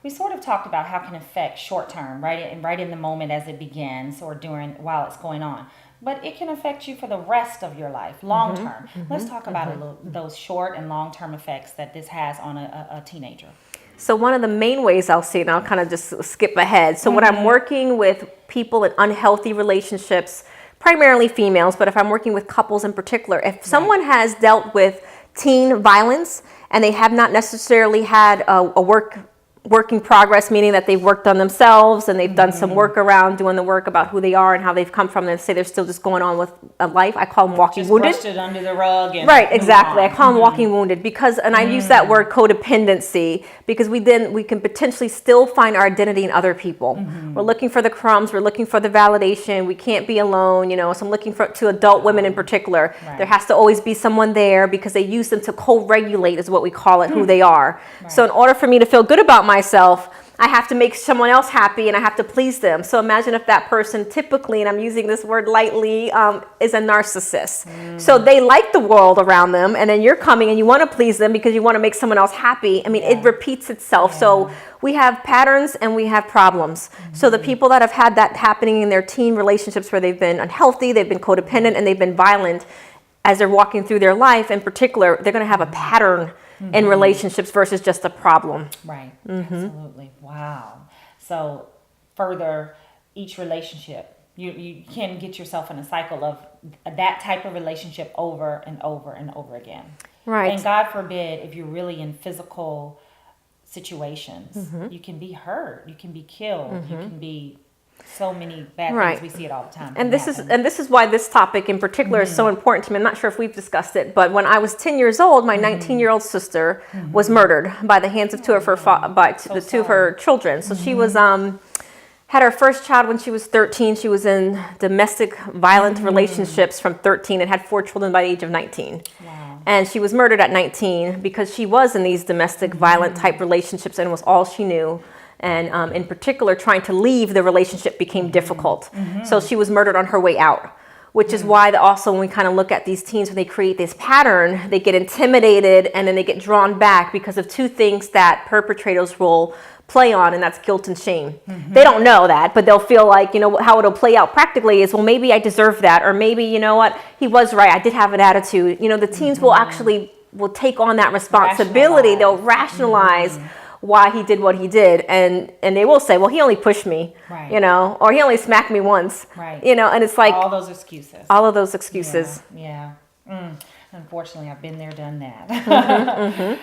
we sort of talked about how it can affect short term, right in the moment as it begins or while it's going on. But it can affect you for the rest of your life, long term. Let's talk about those short and long term effects that this has on a teenager. So one of the main ways I'll see, and I'll kind of just skip ahead. So when I'm working with people in unhealthy relationships, primarily females, but if I'm working with couples in particular, if someone has dealt with teen violence and they have not necessarily had a working progress, meaning that they've worked on themselves and they've done some work around doing the work about who they are and how they've come from, and say they're still just going on with a life. I call them walking wounded. Just brushed it under the rug. And right, exactly. I call them walking wounded because, and I use that word codependency because we can potentially still find our identity in other people. We're looking for the crumbs. We're looking for the validation. We can't be alone. So I'm looking to adult women in particular. There has to always be someone there because they use them to co-regulate, is what we call it, who they are. So in order for me to feel good about myself, I have to make someone else happy and I have to please them. So imagine if that person typically, and I'm using this word lightly, is a narcissist. So they like the world around them, and then you're coming and you want to please them because you want to make someone else happy. I mean, it repeats itself. So we have patterns and we have problems. So the people that have had that happening in their teen relationships where they've been unhealthy, they've been codependent, and they've been violent, as they're walking through their life in particular, they're going to have a pattern in relationships versus just a problem. Right. Absolutely. Wow. So further, each relationship, you can get yourself in a cycle of that type of relationship over and over and over again. Right. And God forbid, if you're really in physical situations, you can be hurt, you can be killed, you can be so many bad things. We see it all the time. And this is why this topic in particular is so important to me. I'm not sure if we've discussed it, but when I was 10 years old, my 19-year-old sister was murdered by the hands of two of her children. So she was had her first child when she was 13. She was in domestic violent relationships from 13 and had 4 children by the age of 19. Wow. And she was murdered at 19 because she was in these domestic violent type relationships, and it was all she knew. And in particular, trying to leave the relationship became difficult. So she was murdered on her way out, which is why also when we kind of look at these teens, when they create this pattern, they get intimidated and then they get drawn back because of 2 things that perpetrators will play on, and that's guilt and shame. They don't know that, but they'll feel like, how it'll play out practically is, well, maybe I deserve that, or maybe, you know what, he was right, I did have an attitude. The teens will take on that responsibility. They'll rationalize why he did what he did, and they will say, well, he only pushed me, or he only smacked me once, and it's like all those excuses. Yeah. Unfortunately, I've been there, done that.